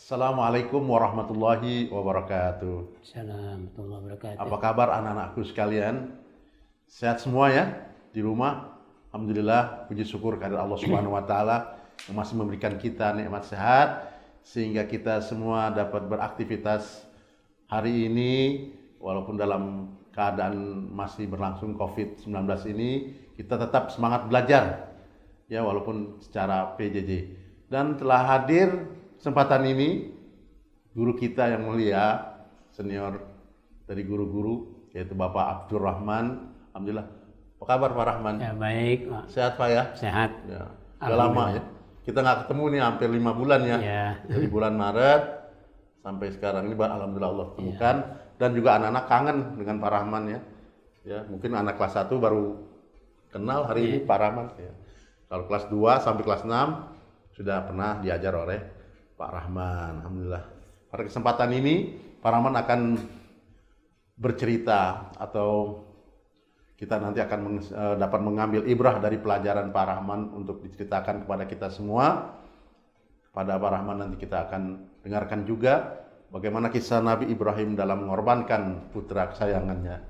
Assalamualaikum warahmatullahi wabarakatuh. Assalamualaikum warahmatullahi wabarakatuh. Apa kabar anak-anakku sekalian? Sehat semua ya di rumah? Alhamdulillah, puji syukur kepada Allah Subhanahu wa taala yang masih memberikan kita nikmat sehat sehingga kita semua dapat beraktivitas hari ini walaupun dalam keadaan masih berlangsung Covid-19 ini, kita tetap semangat belajar ya walaupun secara PJJ. Dan telah hadir kesempatan ini guru kita yang mulia, senior dari guru-guru, yaitu Bapak Abdurrahman. Alhamdulillah. Apa kabar Pak Rahman? Ya baik, Pak. Sehat Pak ya? Sehat. Ya. Udah lama ya. Kita nggak ketemu nih hampir 5 bulan ya. Ya. Dari bulan Maret sampai sekarang ini alhamdulillah Allah temukan. Dan juga anak-anak kangen dengan Pak Rahman ya. Ya, mungkin anak kelas 1 baru kenal hari ini Pak Rahman ya. Kalau kelas 2 sampai kelas 6 sudah pernah diajar oleh Pak Rahman. Alhamdulillah. Pada kesempatan ini Pak Rahman akan bercerita atau kita nanti akan dapat mengambil ibrah dari pelajaran Pak Rahman untuk diceritakan kepada kita semua. Pada Pak Rahman nanti kita akan dengarkan juga bagaimana kisah Nabi Ibrahim dalam mengorbankan putra kesayangannya.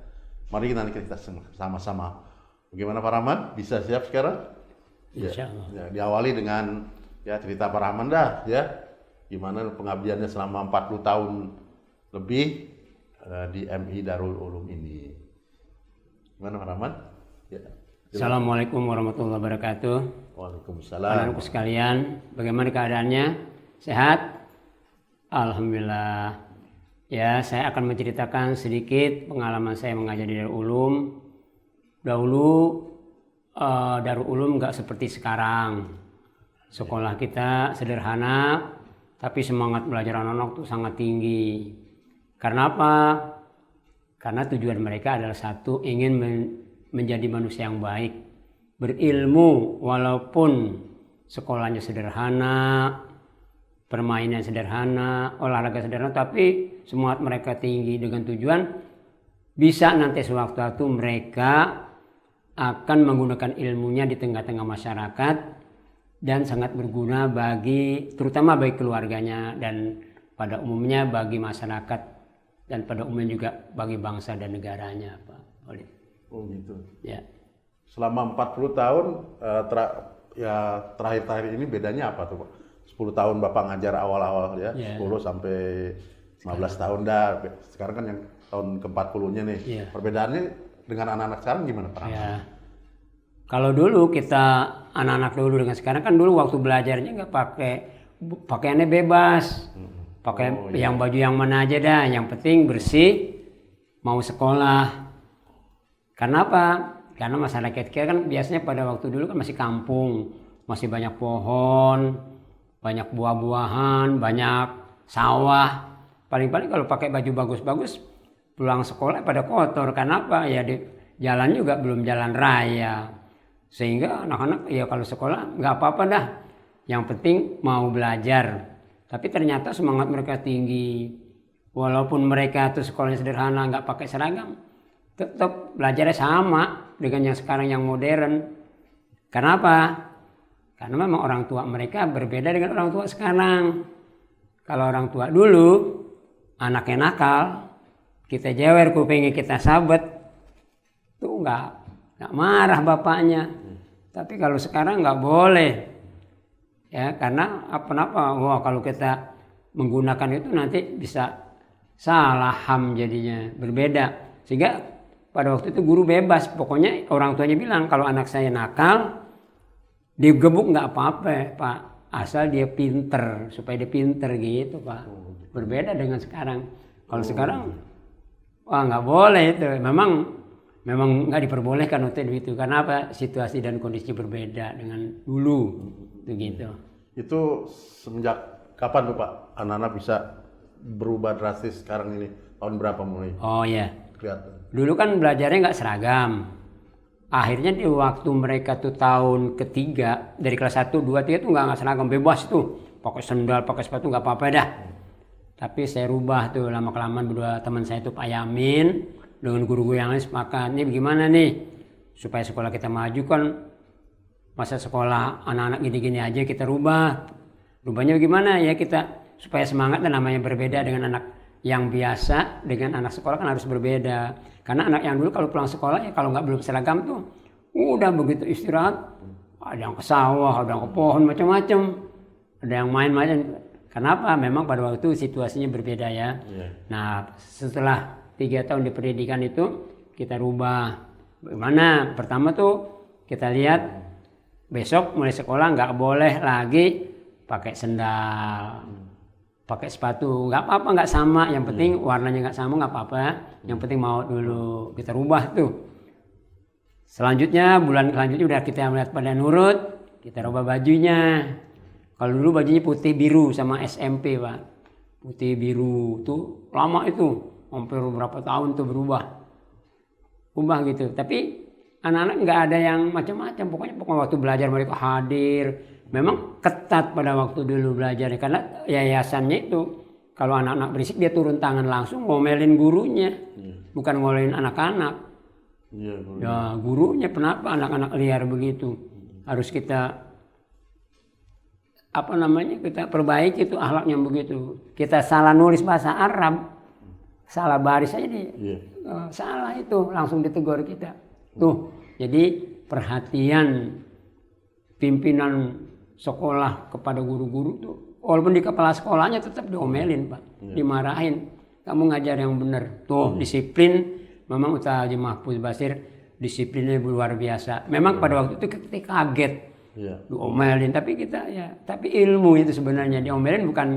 Mari nanti kita sama-sama. Bagaimana Pak Rahman? Bisa siap sekarang? Insya Allah. Ya, diawali dengan ya cerita Pak Rahman dah ya. Gimana pengabdiannya selama 40 tahun lebih di MI Darul Ulum ini. Gimana Pak Rahman? Ya. Assalamualaikum warahmatullahi wabarakatuh. Waalaikumsalam. Anak-anakku sekalian, bagaimana keadaannya? Sehat? Alhamdulillah. Ya, saya akan menceritakan sedikit pengalaman saya mengajar di Darul Ulum. Dahulu Darul Ulum nggak seperti sekarang. Sekolah kita sederhana, tapi semangat belajar anak-anak itu sangat tinggi. Karena apa? Karena tujuan mereka adalah satu, ingin menjadi manusia yang baik. Berilmu walaupun sekolahnya sederhana, permainan sederhana, olahraga sederhana, tapi semangat mereka tinggi dengan tujuan bisa nanti sewaktu-waktu mereka akan menggunakan ilmunya di tengah-tengah masyarakat dan sangat berguna bagi, terutama bagi keluarganya dan pada umumnya bagi masyarakat dan pada umumnya juga bagi bangsa dan negaranya, Pak Oleh. Oh gitu. Ya. Selama 40 tahun terakhir-terakhir ini bedanya apa tuh Pak? 10 tahun Bapak ngajar awal-awal ya, 10 sampai 15 tahun dah. Sekarang kan yang tahun ke-40-nya nih. Perbedaannya dengan anak-anak sekarang gimana Pak? Ya. Kalau dulu kita anak-anak dulu dengan sekarang kan dulu waktu belajarnya nggak pakaiannya bebas, pakai yang baju yang mana aja dah, yang penting bersih, mau sekolah. Karena apa? Karena masyarakat kita kan biasanya pada waktu dulu kan masih kampung, masih banyak pohon, banyak buah-buahan, banyak sawah. Paling-paling kalau pakai baju bagus-bagus pulang sekolah pada kotor. Karena apa? Ya di jalan juga belum jalan raya. Sehingga anak-anak ya kalau sekolah nggak apa-apa dah, yang penting mau belajar. Tapi ternyata semangat mereka tinggi, walaupun mereka tuh sekolahnya sederhana nggak pakai seragam, tetap belajarnya sama dengan yang sekarang yang modern. Karena apa? Karena memang orang tua mereka berbeda dengan orang tua sekarang. Kalau orang tua dulu anaknya nakal, kita jewer kupingnya kita sabet, tuh nggak marah bapaknya. Tapi kalau sekarang nggak boleh, ya karena apa-apa. Wah kalau kita menggunakan itu nanti bisa salah ham jadinya berbeda. Sehingga pada waktu itu guru bebas, pokoknya orang tuanya bilang kalau anak saya nakal, digebuk nggak apa-apa Pak, asal dia pinter, supaya dia pinter gitu Pak. Berbeda dengan sekarang. Kalau sekarang, wah nggak boleh itu. Memang nggak diperbolehkan untuk itu. Karena apa? Situasi dan kondisi berbeda dengan dulu. Gitu. Itu semenjak kapan tuh Pak anak-anak bisa berubah drastis sekarang ini? Tahun berapa mulai? Oh ya. Kelihatan. Dulu kan belajarnya nggak seragam. Akhirnya di waktu mereka tuh tahun ketiga, dari kelas 1, 2, 3 tuh nggak seragam, bebas tuh. Pakai sendal, pakai sepatu nggak apa-apa dah. Tapi saya rubah tuh lama-kelamaan, berdua teman saya tuh Pak Yamin dengan guru-guru yang lain sepakat, nih bagaimana nih supaya sekolah kita maju kan, masa sekolah anak-anak gini-gini aja kita rubah. Rubahnya bagaimana ya, kita supaya semangat dan namanya berbeda dengan anak yang biasa dengan anak sekolah kan harus berbeda. Karena anak yang dulu kalau pulang sekolah ya kalau nggak belum seragam tuh udah begitu istirahat ada yang ke sawah, ada yang ke pohon macam-macam, ada yang main-main. Kenapa? Memang pada waktu itu situasinya berbeda ya. Nah setelah 3 tahun di pendidikan itu kita rubah. Bagaimana? Pertama tuh kita lihat besok mulai sekolah nggak boleh lagi pakai sendal, pakai sepatu, nggak apa-apa, nggak sama, yang penting warnanya nggak sama nggak apa-apa, yang penting mau dulu, kita rubah tuh. Selanjutnya bulan selanjutnya udah kita melihat pada nurut, kita rubah bajunya. Kalau dulu bajunya putih biru sama SMP Pak, putih biru tuh lama itu, hampir berapa tahun tuh berubah gitu. Tapi anak-anak nggak ada yang macam-macam, pokoknya waktu belajar mereka hadir. Memang ketat pada waktu dulu belajar karena yayasannya itu kalau anak-anak berisik dia turun tangan langsung ngomelin gurunya, bukan ngomelin anak-anak. Ya gurunya kenapa anak-anak liar begitu, harus kita kita perbaiki itu akhlaknya begitu. Kita salah nulis bahasa Arab, salah baris aja salah itu langsung ditegur kita. Tuh jadi perhatian pimpinan sekolah kepada guru-guru tuh, walaupun di kepala sekolahnya tetap diomelin Pak, dimarahin. Kamu ngajar yang benar. Tuh disiplin, memang Ustaz Haji Mahfuz Basir disiplinnya luar biasa. Memang pada waktu itu kita kaget, diomelin. Tapi ilmu itu sebenarnya diomelin bukan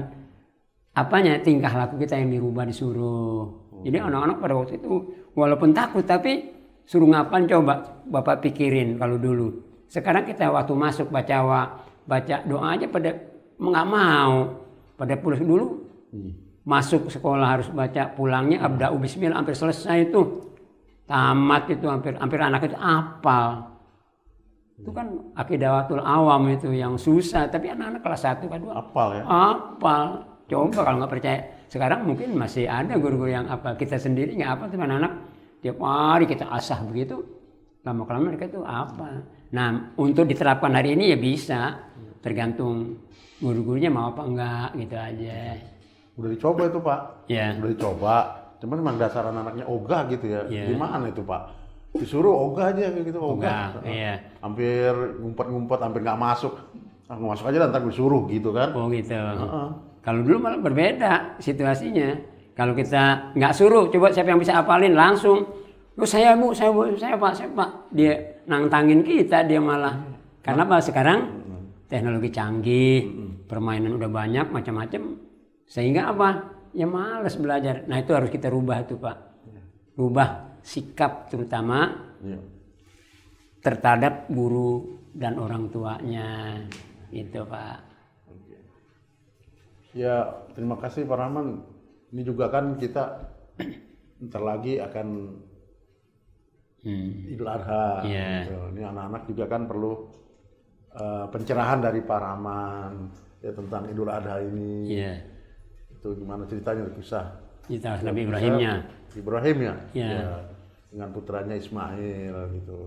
tingkah laku kita yang dirubah disuruh. Jadi anak-anak pada waktu itu walaupun takut tapi suruh ngapain coba Bapak pikirin kalau dulu. Sekarang kita waktu masuk baca doa aja pada nggak mau, pada pulang dulu. Masuk sekolah harus baca, pulangnya abda'u bismillah hampir selesai itu. Tamat itu hampir anak itu hafal. Itu kan akidatul awam itu yang susah, tapi anak-anak kelas 1 kan hafal ya. Hafal. Coba kalau nggak percaya. Sekarang mungkin masih ada guru-guru yang apa, kita sendiri nggak apa teman anak. Tiap hari kita asah begitu, lama-kelamaan mereka itu apa. Nah untuk diterapkan hari ini ya bisa, tergantung guru-gurunya mau apa enggak gitu aja. Udah dicoba itu Pak, udah dicoba, cuman memang dasar anak-anaknya ogah gitu ya. Gimana itu Pak? Disuruh ogah aja gitu, ogah. Hampir ngumpet-ngumpet, hampir nggak masuk. Nggak masuk aja ntar disuruh gitu kan. Oh gitu. Kalau dulu malah berbeda situasinya. Kalau kita nggak suruh, coba siapa yang bisa hafalin langsung. Oh saya Pak. Dia nantangin kita dia malah. Karena Pak sekarang teknologi canggih, permainan udah banyak macam-macam. Sehingga apa? Ya malas belajar. Nah itu harus kita rubah tuh Pak. Rubah sikap terutama terhadap guru dan orang tuanya. Gitu Pak. Ya terima kasih Pak Rahman. Ini juga kan kita ntar lagi akan Idul Adha. Gitu. Ini anak-anak juga kan perlu pencerahan dari Pak Rahman ya tentang Idul Adha ini. Itu gimana ceritanya kisah Nabi Ibrahimnya. Ibrahim ya. Dengan putranya Ismail gitu.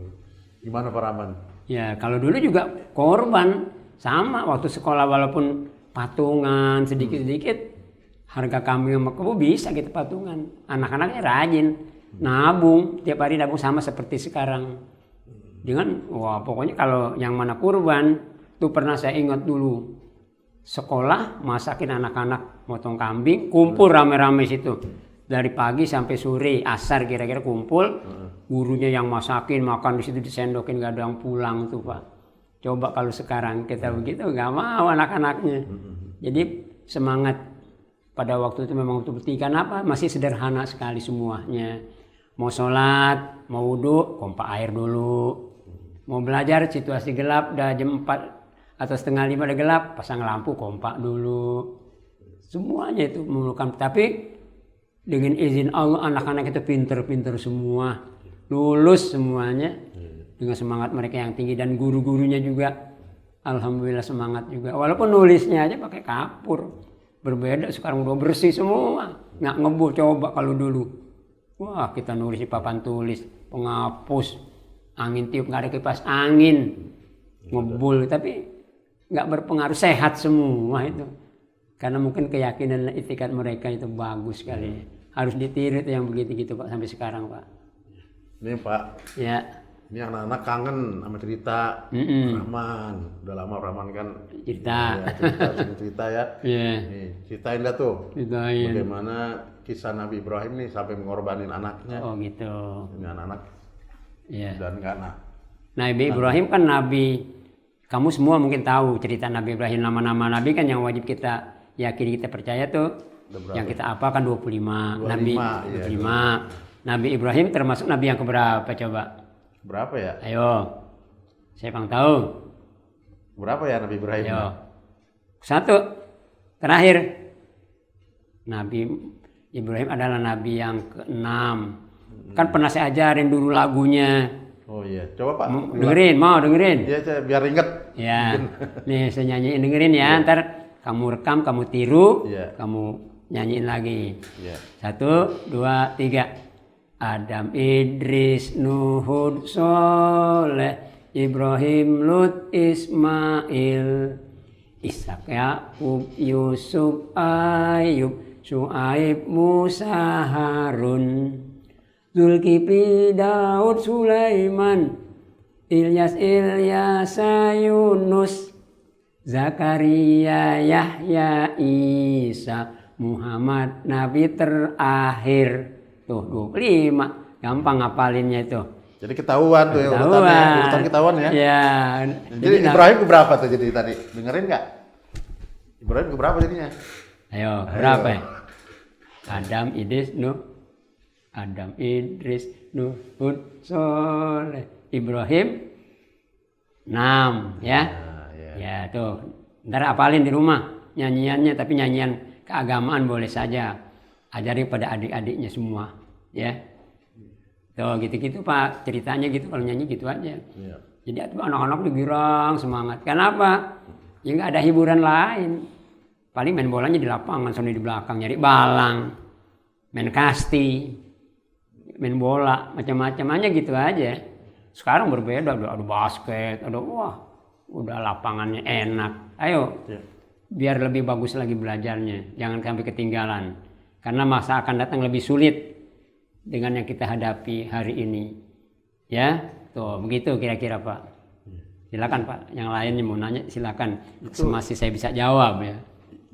Gimana Pak Rahman? Ya kalau dulu juga korban sama waktu sekolah walaupun patungan sedikit-sedikit harga kambing sama kebo bisa kita patungan. Anak-anaknya rajin nabung, tiap hari nabung sama seperti sekarang. Dengan pokoknya kalau yang mana kurban tuh pernah saya ingat dulu sekolah masakin anak-anak motong kambing, kumpul rame-rame situ dari pagi sampai sore asar kira-kira kumpul, gurunya yang masakin makan di situ disendokin, gak ada yang pulang tuh Pak. Coba kalau sekarang kita begitu nggak mau anak-anaknya. Jadi semangat pada waktu itu memang betul-betul apa masih sederhana sekali semuanya. Mau sholat, mau wudhu, pompa air dulu. Mau belajar situasi gelap, udah jam 4 atau setengah 5 udah gelap, pasang lampu, kompak dulu. Semuanya itu memerlukan. Tapi dengan izin Allah anak-anak itu pinter-pinter semua, lulus semuanya. Dengan semangat mereka yang tinggi dan guru-gurunya juga alhamdulillah semangat juga. Walaupun nulisnya aja pakai kapur. Berbeda sekarang udah bersih semua. Nggak ngebul coba kalau dulu. Wah kita nulis di papan tulis, penghapus, angin tiup nggak ada kipas angin. Ngebul tapi nggak berpengaruh, sehat semua itu. Karena mungkin keyakinan dan itikat mereka itu bagus sekali. Harus ditiru yang begitu gitu Pak sampai sekarang Pak. Ini Pak, Ya. ini anak-anak kangen sama cerita Rahman. Udah lama Rahman kan Cerita. ya, sering cerita ya. Iya. Nih, ceritain dah tuh. Ceritain. Bagaimana kisah Nabi Ibrahim nih sampai mengorbanin anaknya. Oh gitu. Ini anak-anak Iya. dan anak. Nabi Ibrahim kan nabi. Kamu semua mungkin tahu cerita Nabi Ibrahim, nama-nama nabi kan yang wajib kita yakini, kita percaya tuh. Yang kita apa kan 25. Nabi 25. Iya, Nabi Ibrahim termasuk nabi yang keberapa coba? Berapa ya? Ayo. Siapa yang tahu? Berapa ya Nabi Ibrahim? Ayo. Satu. Terakhir. Nabi Ibrahim adalah nabi yang ke-6. Kan pernah saya ajarin dulu lagunya. Oh iya, coba Pak. Dengerin, mau dengerin? Iya, biar inget. Ya, nih saya nyanyiin, dengerin ya. Ntar kamu rekam, kamu tiru, kamu nyanyiin lagi. 1, 2, 3. Adam, Idris, Nuh, Hud, Soleh, Ibrahim, Lut, Ismail, Ishak, Yakub, Yusuf, Ayub, Syuaib, Musa, Harun, Zulkifli, Daud, Sulaiman, Ilyas, Yunus, Zakaria, Yahya, Isa, Muhammad, Nabi terakhir. Tuh 25, gampang ngapalinnya itu. Jadi ketahuan tuh ya urutannya, urutan ketahuan ya. Iya. Jadi Ibrahim keberapa tuh jadi tadi? Dengerin nggak? Ibrahim keberapa jadinya? Ayo, berapa ya? Adam, Idris, Nuh. Adam, Idris, Nuh, Hud, Soleh, Ibrahim 6 ya. Ya tuh. Ntar apalin di rumah nyanyiannya, tapi nyanyian keagamaan boleh saja. Ajari pada adik-adiknya semua, ya. Tuh gitu-gitu Pak, ceritanya gitu, kalau nyanyi gitu aja. Ya. Jadi anak-anak digirang semangat. Kenapa? Ya nggak ada hiburan lain. Paling main bolanya di lapangan, sono di belakang nyari balang, main kasti, main bola, macam-macam aja gitu aja. Sekarang berbeda, ada basket, udah lapangannya enak. Ayo, biar lebih bagus lagi belajarnya, jangan sampai ketinggalan. Karena masa akan datang lebih sulit dengan yang kita hadapi hari ini. Ya, tuh begitu kira-kira Pak. Silakan Pak, yang lainnya mau nanya silakan. Masih saya bisa jawab ya.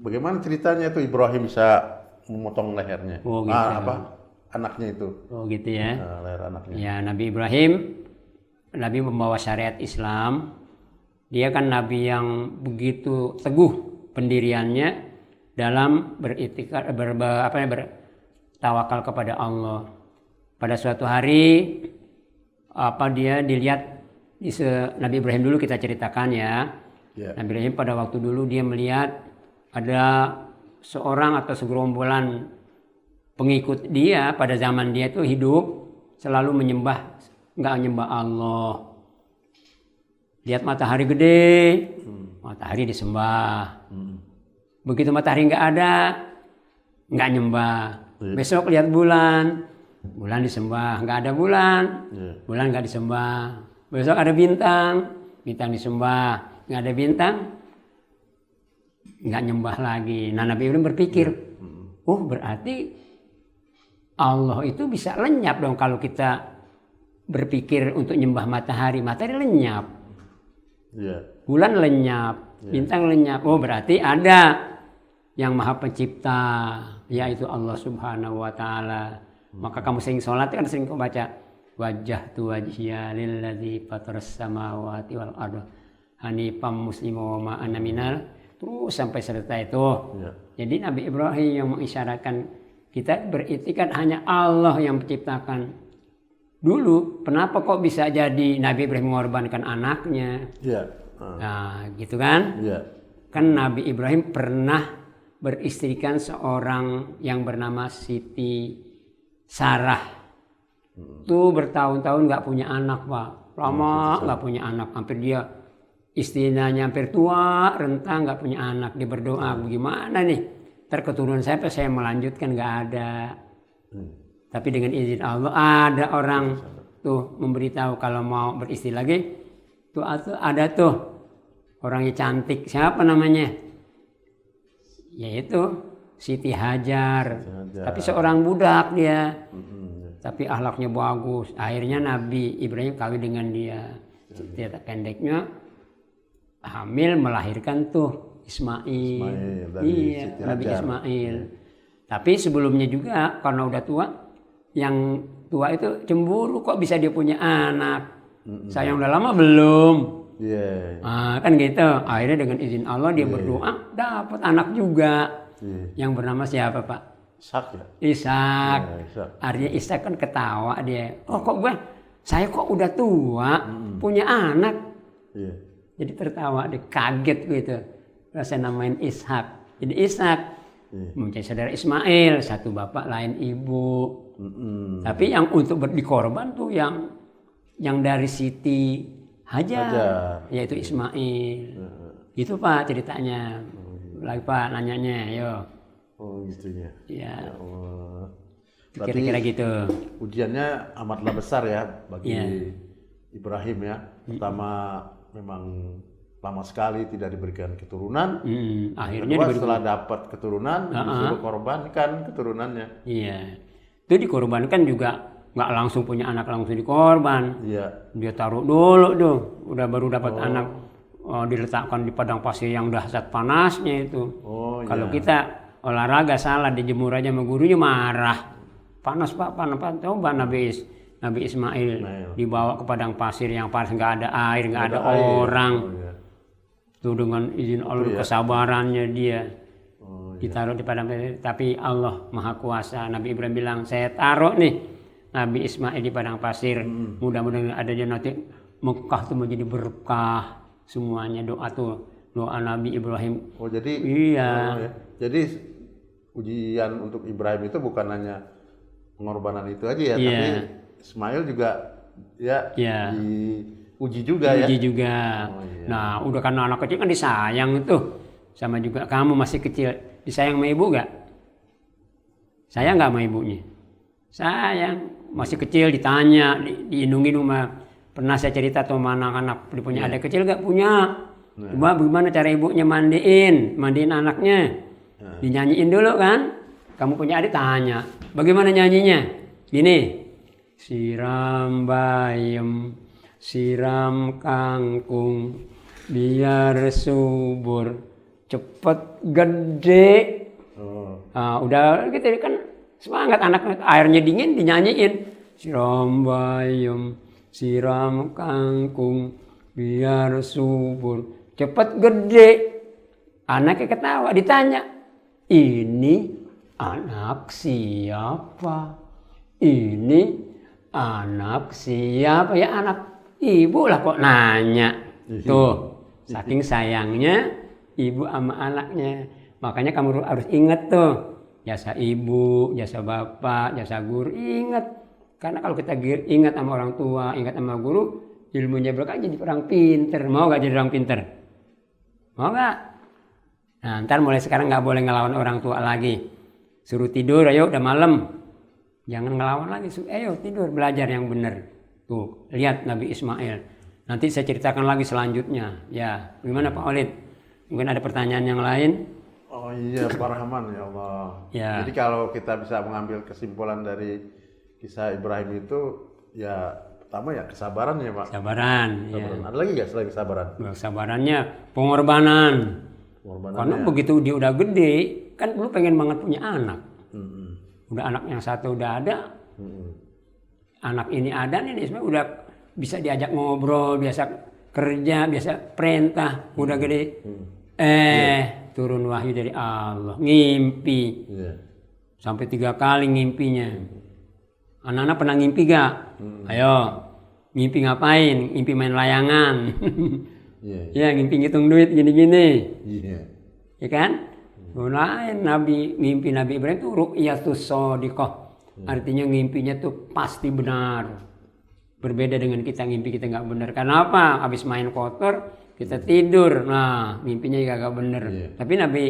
Bagaimana ceritanya itu Ibrahim bisa memotong lehernya? Oh gitu. Anaknya itu. Oh gitu ya. Leher anaknya. Ya, Nabi Ibrahim, Nabi membawa syariat Islam. Dia kan Nabi yang begitu teguh pendiriannya dalam bertawakal kepada Allah. Pada suatu hari dia dilihat Nabi Ibrahim dulu kita ceritakan ya. Nabi Ibrahim pada waktu dulu dia melihat ada seorang atau segerombolan pengikut dia pada zaman dia itu hidup selalu nggak menyembah Allah. Lihat matahari gede, matahari disembah. Begitu matahari nggak ada, nggak nyembah. Besok lihat bulan disembah. Nggak ada bulan nggak disembah. Besok ada bintang disembah. Nggak ada bintang, nggak nyembah lagi. Nah Nabi Ibrahim berpikir, berarti Allah itu bisa lenyap dong kalau kita berpikir untuk nyembah matahari lenyap. Bulan lenyap, bintang lenyap. Berarti ada yang maha pencipta, yaitu Allah Subhanahu wa ta'ala. Maka kamu sering sholat kan sering kau baca wajjahtu wajhiya lilladzi fataras samawati wal arda hanifam muslima wa ma ana minal, terus sampai selesai itu. Jadi Nabi Ibrahim yang mengisyaratkan kita beriktikad hanya Allah yang menciptakan. Dulu kenapa kok bisa jadi Nabi Ibrahim mengorbankan anaknya? Nah gitu kan? Kan Nabi Ibrahim pernah beristrikan seorang yang bernama Siti Sarah. Tuh bertahun-tahun nggak punya anak Pak, lama nggak punya anak, hampir dia istrinya hampir tua, renta, nggak punya anak. Dia berdoa, bagaimana nih terketurunan saya melanjutkan, nggak ada. Tapi dengan izin Allah ada orang tuh memberitahu kalau mau beristri lagi. Tuh ada tuh orangnya cantik, siapa namanya? yaitu Siti Hajar. Hajar. Tapi seorang budak dia. Mm-mm. Tapi akhlaknya bagus. Akhirnya Nabi Ibrahim kawin dengan dia. Cerita pendeknya hamil melahirkan tuh Ismail. Dari Iya, Siti Nabi Hajar. Ismail. Tapi sebelumnya juga karena udah tua, yang tua itu cemburu kok bisa dia punya anak. Saya udah lama belum. Iya. Kan gitu. Akhirnya dengan izin Allah dia berdoa dapat anak juga. Iya. Yang bernama siapa, Pak? Ishak ya. Ishak. Iya, Ishak. Artinya Ishak kan ketawa dia. Oh kok saya kok udah tua punya anak. Iya. Jadi tertawa dia kaget gitu. Terus saya namain Ishak. Jadi Ishak mempunyai saudara Ismail, satu bapak lain ibu. Tapi yang untuk dikorban tuh yang dari Siti Hajar. Yaitu Ismail. Itu Pak ceritanya. Lagi Pak nanyanya, yo. Oh gitunya. Ya. Ya Allah. Berarti Kira-kira gitu. ujiannya amatlah besar ya bagi Iya. Ibrahim ya. Pertama memang lama sekali tidak diberikan keturunan. Akhirnya Kedua, setelah dapat keturunan disuruh korbankan keturunannya. Iya. Itu dikorbankan juga nggak langsung punya anak langsung dikorban. Iya. Dia taruh dulu tuh. Udah baru dapat anak diletakkan di padang pasir yang dahsyat panasnya itu. Oh Kalau iya. kita olahraga salah dijemur aja sama gurunya marah. Panas Pak, panas Pak. Coba Nabi Ismail dibawa ke padang pasir yang panas, nggak ada air, nggak ada orang. Oh, iya. Tuh dengan izin Allah kesabarannya dia Oh, iya. ditaruh di padang pasir. Tapi Allah Maha Kuasa. Nabi Ibrahim bilang, saya taruh nih Nabi Ismail di padang pasir. Mudah-mudahan ada dia nanti Mekah tuh menjadi berkah semuanya. Doa Nabi Ibrahim. Oh jadi Iya. ya. Jadi ujian untuk Ibrahim itu bukan hanya pengorbanan itu aja ya, tapi Ismail juga ya diuji juga ya. Diuji juga. Oh, iya. Nah, udah karena anak kecil kan disayang itu. Sama juga kamu masih kecil, disayang sama ibu gak? Sayang gak sama ibunya? Sayang. Masih kecil ditanya, diindungi rumah. Pernah saya cerita tuh sama anak-anak, dia punya adik kecil gak punya. Coba bagaimana cara ibunya mandiin anaknya. Dinyanyiin dulu kan. Kamu punya adik tanya, bagaimana nyanyinya? Gini. Siram bayam, siram kangkung, biar subur, cepet gede. Udah gitu kan semangat anak airnya dingin dinyanyiin. Siram bayam, siram kangkung, biar subur, cepet gede. Anaknya ketawa, ditanya, ini anak siapa? Ini anak siapa? Ya anak ibu lah kok nanya. Tuh, saking sayangnya ibu sama anaknya. Makanya kamu harus ingat tuh, jasa ibu, jasa bapak, jasa guru, ingat. Karena kalau kita ingat sama orang tua, ingat sama guru, ilmunya berkah jadi orang pinter. Mau gak jadi orang pinter? Mau gak? Nah, ntar mulai sekarang gak boleh ngelawan orang tua lagi. Suruh tidur, ayo udah malam. Jangan ngelawan lagi, ayo tidur, belajar yang benar. Tuh, lihat Nabi Ismail. Nanti saya ceritakan lagi selanjutnya. Ya, gimana Pak Olid? Mungkin ada pertanyaan yang lain? Oh iya, Pak Rahman, ya Allah. Ya. Jadi kalau kita bisa mengambil kesimpulan dari kisah Ibrahim itu, ya pertama ya kesabaran ya Pak. Kesabaran. Kesabaran. Ya. Ada lagi nggak selain kesabaran? Kesabarannya, pengorbanan. Karena Ya. begitu dia udah gede, kan dulu pengen banget punya anak. Udah anak yang satu udah ada, anak ini ada nih Ismail udah bisa diajak ngobrol, biasa kerja, biasa perintah, udah gede. Turun wahyu dari Allah, ngimpi. Sampai 3 kali ngimpinya. Anak-anak pernah ngimpi gak? Ayo, ngimpi ngapain? Ngimpi main layangan. Ya, ngimpi ngitung duit gini-gini. Ya kan? Lain ngimpi Nabi Ibrahim itu ru'yatus shodiqah. Artinya ngimpinya tuh pasti benar. Berbeda dengan kita ngimpi kita nggak benar. Kenapa? Habis main kotor kita tidur. Nah, mimpinya gak benar. Tapi Nabi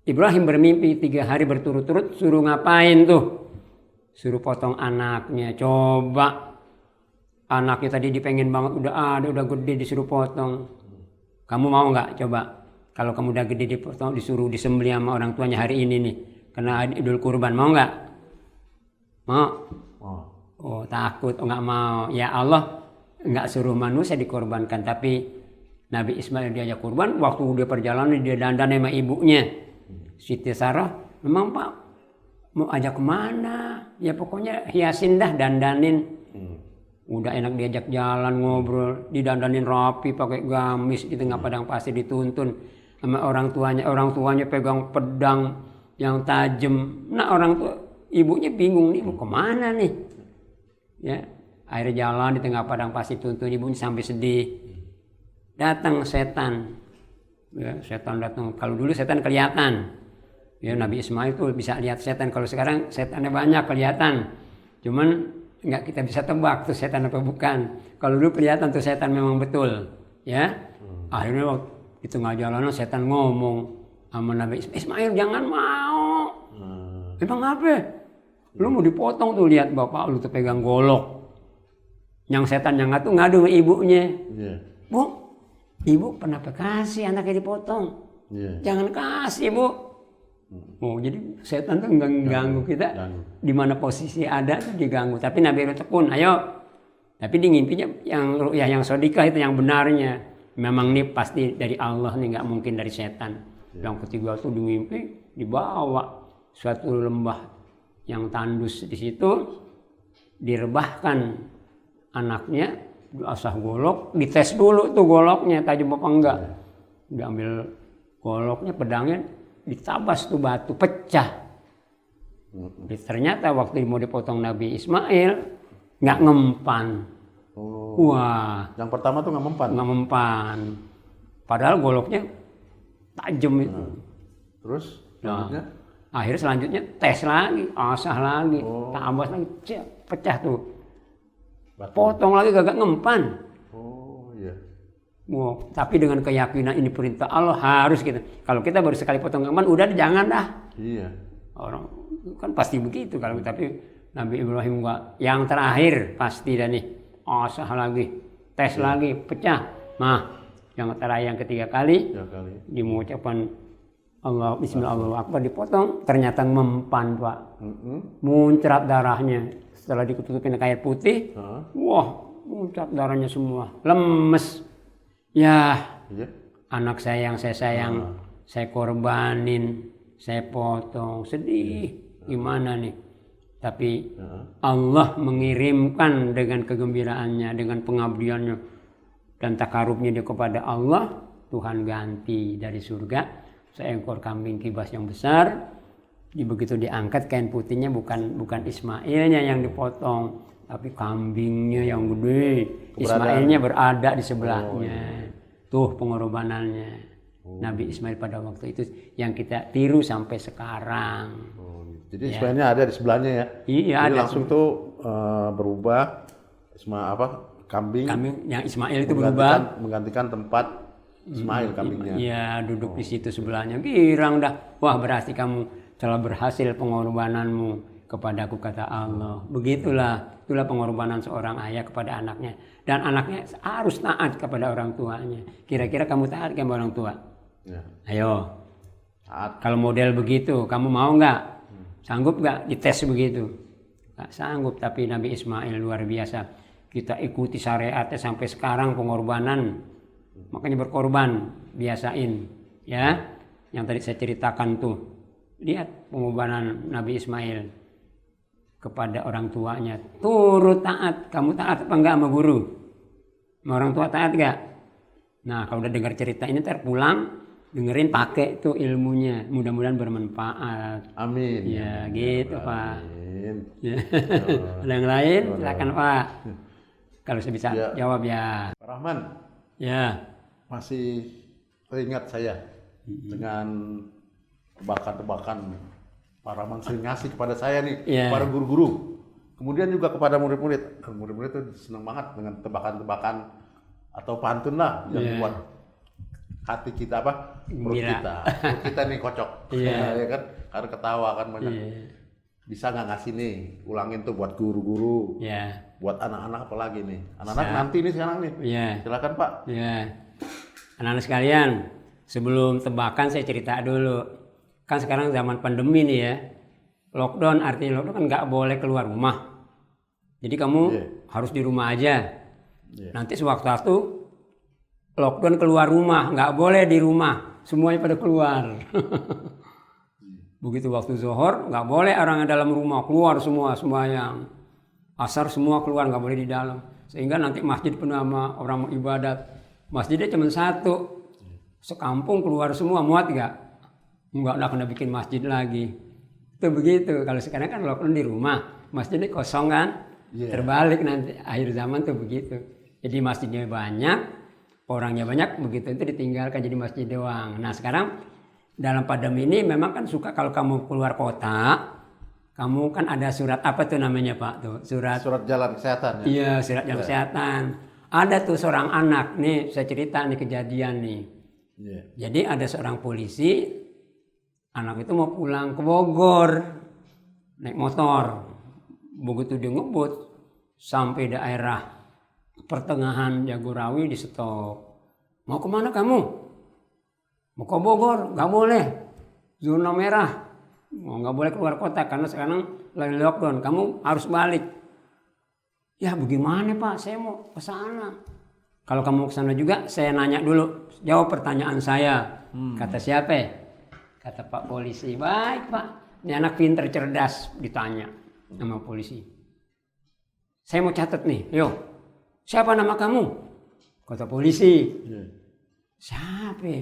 Ibrahim bermimpi 3 hari berturut-turut suruh ngapain tuh? Suruh potong anaknya. Coba anaknya tadi dipengen banget udah ada, udah gede disuruh potong. Kamu mau nggak? Coba. kalau kamu udah gede dipotong, disuruh disembelih sama orang tuanya hari ini nih, kena Idul Kurban, mau nggak? Mau? Oh takut, nggak mau. Ya Allah nggak suruh manusia dikorbankan, tapi Nabi Ismail diajak kurban. Waktu dia perjalanan dia dandan sama ibunya Siti Sarah. Memang Pak mau ajak kemana? Ya pokoknya hiasin dah, dandanin. Udah enak diajak jalan ngobrol, didandanin rapi pakai gamis di tengah padang pasir, dituntun sama orang tuanya pegang pedang yang tajam. Nah orang tua ibunya bingung nih mau kemana nih, ya akhirnya jalan di tengah padang pasir, tuntun ibunya sampai sedih. Datang setan, ya setan datang. Kalau dulu setan kelihatan, ya Nabi Ismail tuh bisa lihat setan. Kalau sekarang setannya banyak kelihatan, cuman nggak kita bisa tebak tuh setan apa bukan. Kalau dulu kelihatan tuh setan memang betul, ya. Akhirnya waktu di tengah jalanan setan ngomong sama Nabi Ismail, jangan mau. Emang apa? Lu mau dipotong tuh, lihat bapak lu tuh pegang golok. Yang setan yang ngadu sama ibunya. Bu, ibu kenapa kasih anaknya dipotong? Jangan kasih bu. Oh, jadi setan tuh nggak ganggu kita. Di mana posisi ada tuh diganggu. Tapi Nabi tekun, ayo. Tapi di ngimpinya yang sodikah itu yang benarnya. Memang nih pasti dari Allah nih, nggak mungkin dari setan. Yang ketiga tuh di mimpi dibawa suatu lembah yang tandus, di situ direbahkan anaknya, diasah golok, dites dulu tuh goloknya tajam apa enggak. Diambil goloknya, pedangnya, ditabas tuh batu, pecah. Ternyata waktu mau dipotong Nabi Ismail nggak ngempan. Wah, yang pertama tuh nggak mempan. Padahal goloknya tajam itu. Terus selanjutnya? Akhirnya selanjutnya tes lagi, asah lagi, tabas lagi, pecah tuh. Potong lagi gak ngempan. Wow, tapi dengan keyakinan ini perintah Allah, harus kita. Kalau kita baru sekali potong ngempan, udah jangan dah. Iya. Orang kan pasti begitu kalau, tapi Nabi Ibrahim enggak. Yang terakhir pasti dah nih, asah lagi, tes lagi, pecah. Nah, yang terakhir yang ketiga kali dimengucapkan Allah Bismillah Allahu Akbar, dipotong, ternyata mempan Pak. Muncrat darahnya. Setelah ditutupin air putih, wah muncrat darahnya semua, lemes. Ya, anak saya yang saya sayang, saya korbanin, saya potong, sedih. Gimana nih? Tapi Allah mengirimkan dengan kegembiraannya, dengan pengabdiannya dan takarubnya dia kepada Allah, Tuhan ganti dari surga seekor kambing kibas yang besar. Begitu diangkat kain putihnya, bukan Ismailnya yang dipotong, tapi kambingnya yang gede. Ismailnya berada di sebelahnya. Tuh pengorbanannya Nabi Ismail pada waktu itu yang kita tiru sampai sekarang. Jadi Ismailnya ada di sebelahnya ya? Iya, jadi ada. Langsung tuh berubah kambing yang Ismail itu berubah menggantikan tempat Ismail kambingnya. Iya, duduk di situ sebelahnya. Girang dah. Wah, berarti kamu telah berhasil pengorbananmu kepadaku, kata Allah. Begitulah, itulah pengorbanan seorang ayah kepada anaknya. Dan anaknya harus taat kepada orang tuanya. Kira-kira kamu taat kepada orang tua? Ya. Ayo. Taat. Kalau model begitu, kamu mau nggak? Sanggup nggak dites begitu? Nggak sanggup, tapi Nabi Ismail luar biasa. Kita ikuti syariatnya sampai sekarang, pengorbanan. Makanya berkorban, biasain. Ya, yang tadi saya ceritakan tuh. Lihat pengorbanan Nabi Ismail kepada orang tuanya. Turut taat. Kamu taat apa enggak sama guru? Sama orang tua taat enggak? Nah, kalau udah dengar cerita ini ntar pulang, dengerin, pakai tuh ilmunya. Mudah-mudahan bermanfaat. Amin. Ya, gitu Pak. Amin. Ada yang lain? Silakan Pak. Kalau saya bisa jawab ya. Pak Rahman. Ya. Masih teringat saya dengan tebakan-tebakan Pak Rahman sering ngasih kepada saya nih, para guru-guru. Kemudian juga kepada murid-murid. Murid-murid itu senang banget dengan tebakan-tebakan atau pantun lah yang buat hati kita perut kita nih kocok. Ya kan, karena ketawa kan banyak. Bisa nggak ngasih nih, ulangin tuh buat guru-guru, buat anak-anak apalagi nih. Anak-anak nanti nih sekarang nih. Silakan Pak. Anak-anak sekalian, Sebelum tebakan saya cerita dulu. Kan sekarang zaman pandemi nih ya. Lockdown, artinya lockdown kan nggak boleh keluar rumah. Jadi kamu harus di rumah aja. Nanti sewaktu-waktu lockdown keluar rumah, nggak boleh di rumah. Semuanya pada keluar. Begitu waktu zuhur, nggak boleh orang yang dalam rumah, keluar semua yang asar semua keluar, nggak boleh di dalam. Sehingga nanti masjid penuh sama orang mau ibadat. Masjidnya cuma satu. Sekampung keluar semua, muat nggak? Nggak lah, kena bikin masjid lagi. Itu begitu. Kalau sekarang kan lockdown di rumah, masjidnya kosong kan? Terbalik nanti akhir zaman tuh begitu. Jadi masjidnya banyak, orangnya banyak, begitu itu ditinggalkan jadi masjid doang. Nah sekarang dalam pandemi ini memang kan suka kalau kamu keluar kota, kamu kan ada surat apa tuh namanya Pak tuh? Surat jalan kesehatan ya? Iya, surat jalan kesehatan. Ada tuh seorang anak nih, saya cerita nih kejadian nih. Jadi ada seorang polisi, anak itu mau pulang ke Bogor, naik motor. Begitu dia ngebut sampai daerah pertengahan Jagorawi di stop. Mau kemana kamu? Mau ke Bogor? Gak boleh. Zona merah. Gak boleh keluar kota karena sekarang lagi lockdown. Kamu harus balik. Ya bagaimana Pak? Saya mau ke sana. Kalau kamu ke sana juga, saya nanya dulu. Jawab pertanyaan saya. Kata siapa? Kata Pak polisi. Baik Pak. Ini anak pinter cerdas ditanya sama polisi. Saya mau catat nih. Yo. Siapa nama kamu? Kata polisi. Siapa?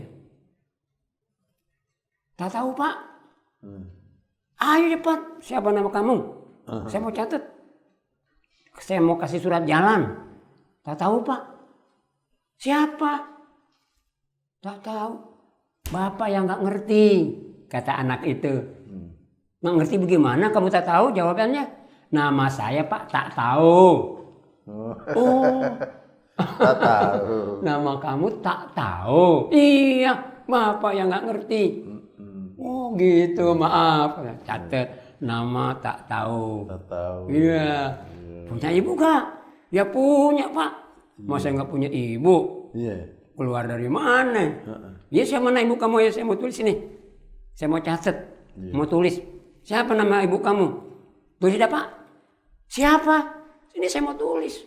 Tak tahu Pak. Ayo cepat. Siapa nama kamu? Saya mau catat. Saya mau kasih surat jalan. Tak tahu Pak. Siapa? Tak tahu. Bapak yang nggak ngerti. Kata anak itu. Nggak ngerti bagaimana? Kamu tak tahu jawabannya? Nama saya Pak tak tahu. Oh. Tak tahu. Nama kamu tak tahu. Iya, Bapak yang nggak ngerti. Oh gitu, maaf. Catat nama tak tahu. Tak tahu. Iya. Punya ibu gak? Ya punya Pak. Masa nggak punya ibu? Iya. Keluar dari mana? Ya siapa mana ibu kamu ya? Saya mau tulis ini. Saya mau catat. Mau tulis. Siapa nama ibu kamu? Tulis dah Pak. Siapa? Ini saya mau tulis.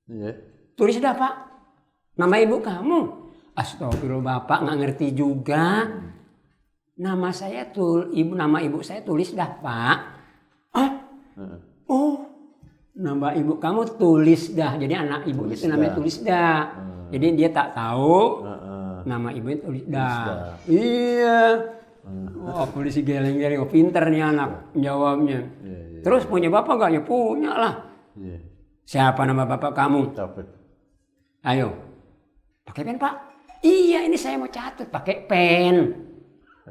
Iya. Tulis dah Pak. Nama ibu kamu. Astagfirullah Bapak nggak ngerti juga. Nama saya nama ibu saya tulis dah Pak. Oh. Nama ibu kamu tulis dah. Jadi anak ibu itu namanya tulis dah. Jadi dia tak tahu. Nama ibunya tulis dah. Iya. Wah, polisi geleng-geleng, pinter nih anak jawabnya. Terus punya bapak gak? Ya punya lah. Siapa nama bapak kamu? Ayo, pakai pen Pak. Iya, ini saya mau catat pakai pen.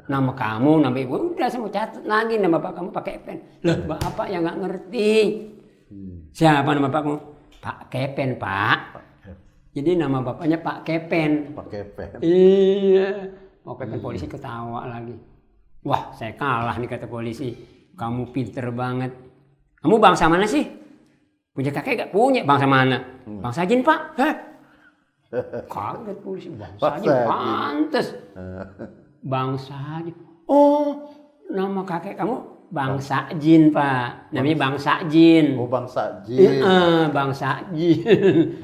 Nama kamu, nama ibu, udah saya mau catat lagi nama bapak kamu pakai pen. Loh, bapak yang nggak ngerti. Siapa nama bapakmu? Pak Kepen Pak. Jadi nama bapaknya Pak Kepen. Pak Kepen. Iya. Mau Kepen polisi ketawa lagi. Wah, saya kalah nih kata polisi. Kamu pinter banget. Kamu bangsa mana sih? Punya kakek gak? Punya. Bangsa mana? Bangsa Jin Pak. Hah? Kaget polisi. Bangsa Jin. Pantes. Bangsa Jin. Oh, nama kakek kamu Bangsa Jin Pak. Namanya Bangsa Jin. Oh, Bangsa Jin. Bangsa Jin.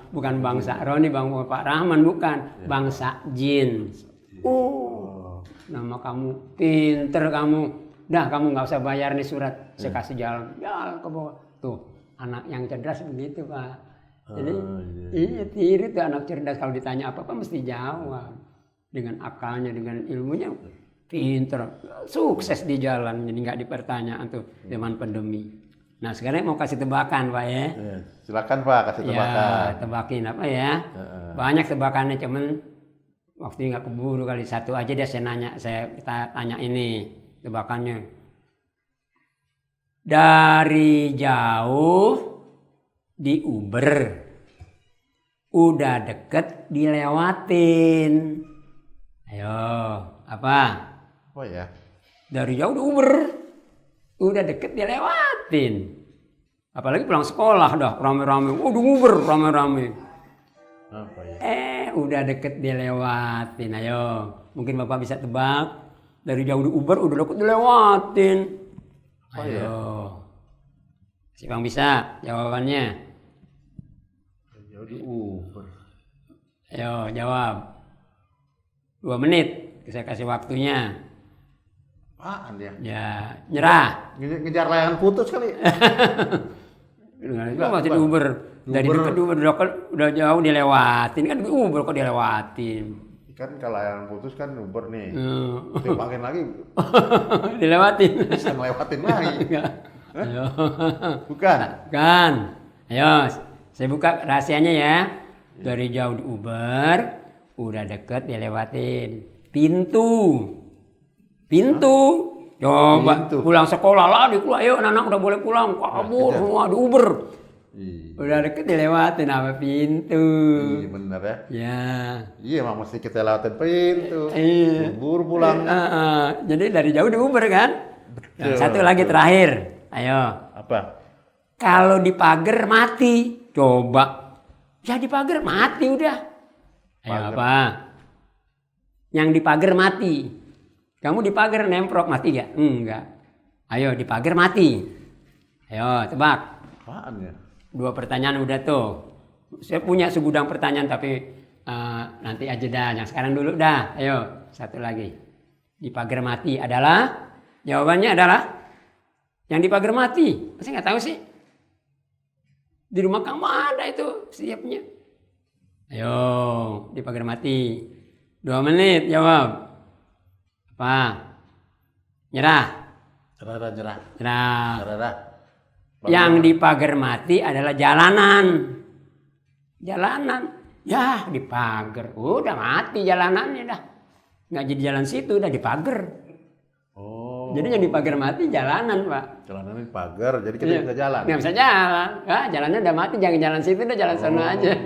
Bukan Bangsa Roni, Bang Pak Rahman, bukan. Bangsa Jin. Oh, nama kamu pinter kamu. Dah kamu nggak usah bayar nih surat. Saya kasih jalan ke bawah. Tuh anak yang cerdas begitu Pak. Jadi iya tiru tuh anak cerdas, kalau ditanya apa mesti jawab dengan akalnya, dengan ilmunya. Pinter, sukses di jalan, jadi nggak dipertanyaan tuh zaman pandemi. Nah sekarang mau kasih tebakan Pak ya. Silakan Pak, kasih tebakan. Ya, tebakin apa ya? Banyak tebakannya, cuman waktu nggak keburu kali, satu aja deh kita tanya ini tebakannya. Dari jauh di Uber, udah deket dilewatin. Ayo, apa? Oh ya. Dari jauh di Uber, udah deket dilewatin. Apalagi pulang sekolah dah rame-rame. Udah Uber rame-rame. Apa ya? udah deket dilewatin. Ayo, mungkin Bapak bisa tebak. Dari jauh di Uber udah deket dilewatin. Ayo. Si Bang bisa jawabannya. Jauh di Uber. Ayo jawab. 2 menit. Saya kasih waktunya. Apaan ya? Ya, nyerah. Ngejar layangan putus kali. Itu masih di Uber. Dari dekat di Uber udah jauh dilewatin. Kan di Uber kok dilewatin. Kan kalau layangan putus kan Uber nih. Timbangan lagi. Dilewatin. Bisa ngelewatin lagi. Ayo. Bukan. Kan. Ayo, saya buka rahasianya ya. Dari jauh di Uber, udah deket dilewatin. Pintu. Coba Pintu. pulang sekolah lah, ayo anak-anak udah boleh pulang. Kabur semua di Uber. Iya. Udah deket dilewatin apa pintu. Iya bener ya. Ya. Iya emang mesti kita lewatin pintu. Iya. Buru pulang. Jadi dari jauh di Uber kan. Nah, satu lagi terakhir. Ayo. Apa? Kalau di pagar mati. Coba. Ya di pagar mati udah. Ayo Pagar. apa? Yang di pagar mati. Kamu di pagar nemprok mati gak? Enggak. Ayo di pagar mati. Ayo tebak. Apaan ya? 2 pertanyaan udah tuh. Saya punya segudang pertanyaan tapi nanti aja dah. Yang sekarang dulu dah. Ayo satu lagi. Di pagar mati adalah, jawabannya adalah yang di pagar mati. Masih nggak tahu sih. Di rumah kamu ada itu siapnya. Ayo di pagar mati. 2 menit jawab. Apa? Nyerah. Nyerah. Nyerah. Yang di pagar mati adalah jalanan. Ya di pagar. Udah mati jalanannya dah. Nggak jadi jalan situ, udah di pagar. Oh. Jadi yang di pagar mati jalanan, Pak. Jalanannya di pagar, jadi kita bisa jalan. Nggak bisa jalan. Jalannya udah mati, jangan jalan situ, udah jalan sana aja.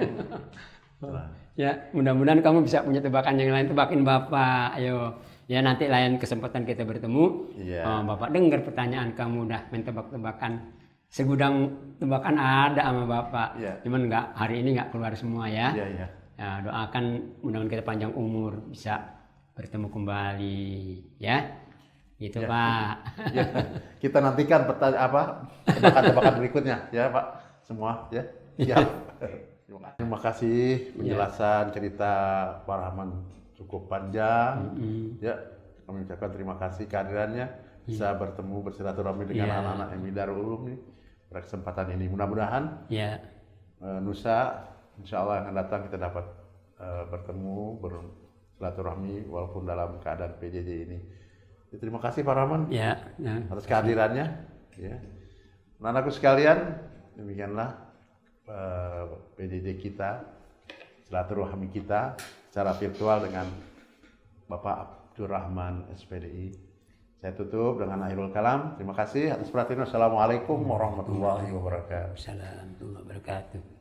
Ya, mudah-mudahan kamu bisa punya tebakan yang lain. Tebakin Bapak. Ayo. Ya nanti lain kesempatan kita bertemu. Iya. Bapak dengar pertanyaan kamu udah main tebak-tebakan. Segudang tebakan ada sama Bapak. Iya. Cuman hari ini nggak keluar semua ya. Iya. Ya, doakan mudah-mudahan kita panjang umur, bisa bertemu kembali ya. Gitu ya. Pak. Ya, kita nantikan tebakan-tebakan berikutnya ya Pak semua ya. Siap. Terima kasih penjelasan cerita Pak Rahman cukup panjang. Ya, kami ucapkan terima kasih kehadirannya, bisa bertemu bersilaturahmi dengan anak-anak MI Darul Ulum nih pada kesempatan ini. Mudah-mudahan lusa insya Allah yang akan datang kita dapat bertemu bersilaturahmi walaupun dalam keadaan PJJ ini. Ya, terima kasih Pak Rahman atas kehadirannya. Ya. Anak-anakku sekalian, demikianlah PJJ kita, silaturahmi kita secara virtual dengan Bapak Abdurrahman SPDI. Saya tutup dengan akhirul kalam. Terima kasih atas perhatiannya. Assalamualaikum warahmatullahi wabarakatuh. Assalamualaikum warahmatullahi wabarakatuh.